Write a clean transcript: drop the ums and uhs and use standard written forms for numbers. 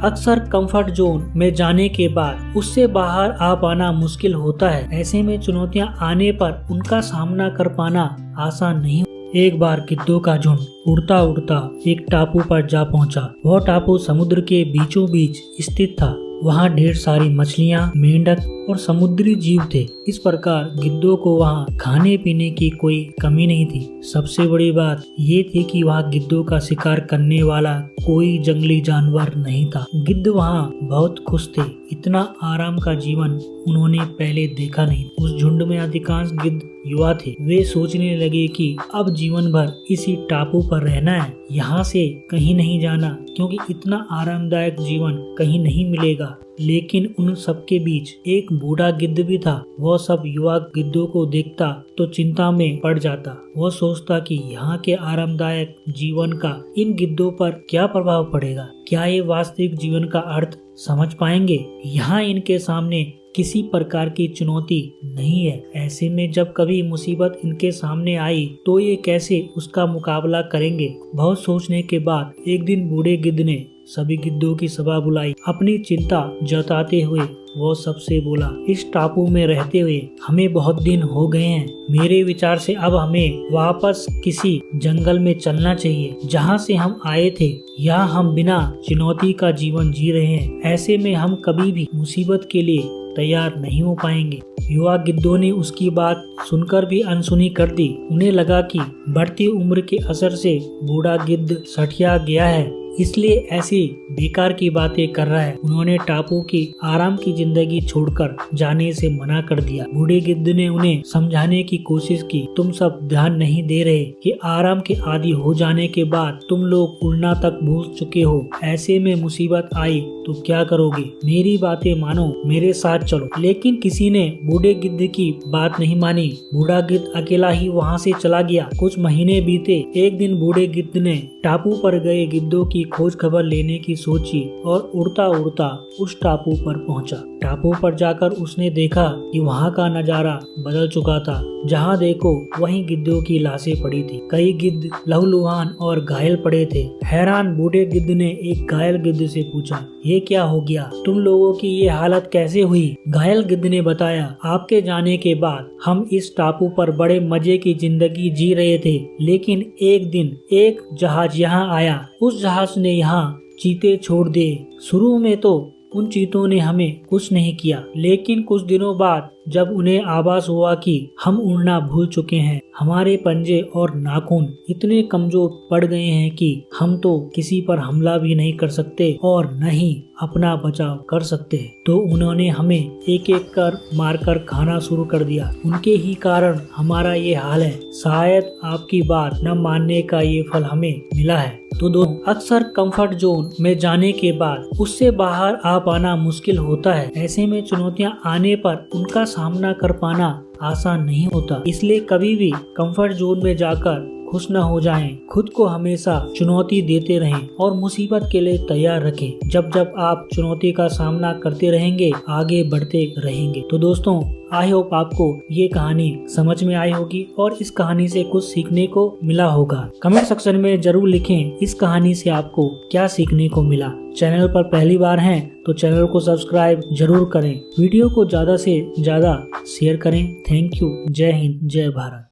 अक्सर comfort zone में जाने के बाद उससे बाहर आ पाना मुश्किल होता है। ऐसे में चुनौतियां आने पर उनका सामना कर पाना आसान नहीं। एक बार गिद्धों का झुंड उड़ता उड़ता एक टापू पर जा पहुंचा। वह टापू समुद्र के बीचों बीच स्थित था। वहाँ ढेर सारी मछलियाँ, मेंढक और समुद्री जीव थे। इस प्रकार गिद्धों को वहाँ खाने पीने की कोई कमी नहीं थी। सबसे बड़ी बात ये थी कि वहाँ गिद्धों का शिकार करने वाला कोई जंगली जानवर नहीं था। गिद्ध वहाँ बहुत खुश थे। इतना आराम का जीवन उन्होंने पहले देखा नहीं। उस झुंड में अधिकांश गिद्ध युवा थे। वे सोचने लगे कि अब जीवन भर इसी टापू पर रहना है, यहाँ से कहीं नहीं जाना, क्योंकि इतना आरामदायक जीवन कहीं नहीं मिलेगा। लेकिन उन सबके बीच एक बूढ़ा गिद्ध भी था। वह सब युवा गिद्धों को देखता तो चिंता में पड़ जाता। वह सोचता कि यहाँ के आरामदायक जीवन का इन गिद्धों पर क्या प्रभाव पड़ेगा। क्या ये वास्तविक जीवन का अर्थ समझ पाएंगे? यहाँ इनके सामने किसी प्रकार की चुनौती नहीं है। ऐसे में जब कभी मुसीबत इनके सामने आई तो ये कैसे उसका मुकाबला करेंगे? बहुत सोचने के बाद एक दिन बूढ़े गिद्ध ने सभी गिद्धों की सभा बुलाई। अपनी चिंता जताते हुए वो सबसे बोला, इस टापू में रहते हुए हमें बहुत दिन हो गए हैं। मेरे विचार से अब हमें वापस किसी जंगल में चलना चाहिए, जहाँ से हम आए थे। यहाँ हम बिना चुनौती का जीवन जी रहे हैं। ऐसे में हम कभी भी मुसीबत के लिए तैयार नहीं हो पाएंगे। युवा गिद्धों ने उसकी बात सुनकर भी अनसुनी कर दी। उन्हें लगा कि बढ़ती उम्र के असर से बूढ़ा गिद्ध सठिया गया है, इसलिए ऐसी बेकार की बातें कर रहा है। उन्होंने टापू की आराम की जिंदगी छोड़कर जाने से मना कर दिया। बूढ़े गिद्ध ने उन्हें समझाने की कोशिश की, तुम सब ध्यान नहीं दे रहे कि आराम के आदी हो जाने के बाद तुम लोग उड़ना तक भूल चुके हो। ऐसे में मुसीबत आई तो क्या करोगे? मेरी बातें मानो, मेरे साथ चलो। लेकिन किसी ने बूढ़े गिद्ध की बात नहीं मानी। बूढ़ा गिद्ध अकेला ही वहाँ से चला गया। कुछ महीने बीते। एक दिन बूढ़े गिद्ध ने टापू पर गए गिद्धों की खोज खबर लेने की सोची और उड़ता उड़ता उस टापू पर पहुंचा। टापू पर जाकर उसने देखा कि वहां का नजारा बदल चुका था। जहां देखो वहीं गिद्धों की लाशें पड़ी थी। कई गिद्ध लहूलुहान और घायल पड़े थे। हैरान बूढ़े गिद्ध ने एक घायल गिद्ध से पूछा, ये क्या हो गया? तुम लोगों की ये हालत कैसे हुई? घायल गिद्ध ने बताया, आपके जाने के बाद हम इस टापू पर बड़े मजे की जिंदगी जी रहे थे, लेकिन एक दिन एक जहाज यहाँ आया। उस जहाज ने यहाँ चीते छोड़ दिए। शुरू में तो उन चीतों ने हमें कुछ नहीं किया, लेकिन कुछ दिनों बाद जब उन्हें आभास हुआ कि हम उड़ना भूल चुके हैं, हमारे पंजे और नाखून इतने कमजोर पड़ गए हैं कि हम तो किसी पर हमला भी नहीं कर सकते और न ही अपना बचाव कर सकते, तो उन्होंने हमें एक एक कर मारकर खाना शुरू कर दिया। उनके ही कारण हमारा ये हाल है। शायद आपकी बात न मानने का ये फल हमें मिला है। तो अक्सर कंफर्ट जोन में जाने के बाद उससे बाहर आ पाना मुश्किल होता है। ऐसे में चुनौतियां आने पर उनका सामना कर पाना आसान नहीं होता। इसलिए कभी भी कंफर्ट जोन में जाकर खुश न हो जाएं। खुद को हमेशा चुनौती देते रहें और मुसीबत के लिए तैयार रखें। जब जब आप चुनौती का सामना करते रहेंगे, आगे बढ़ते रहेंगे। तो दोस्तों, आई होप आपको ये कहानी समझ में आई होगी और इस कहानी से कुछ सीखने को मिला होगा। कमेंट सेक्शन में जरूर लिखें इस कहानी से आपको क्या सीखने को मिला। चैनल पर पहली बार हैं तो चैनल को सब्सक्राइब जरूर करें। वीडियो को ज्यादा से ज्यादा शेयर करें। Thank you. जय हिंद, जय भारत।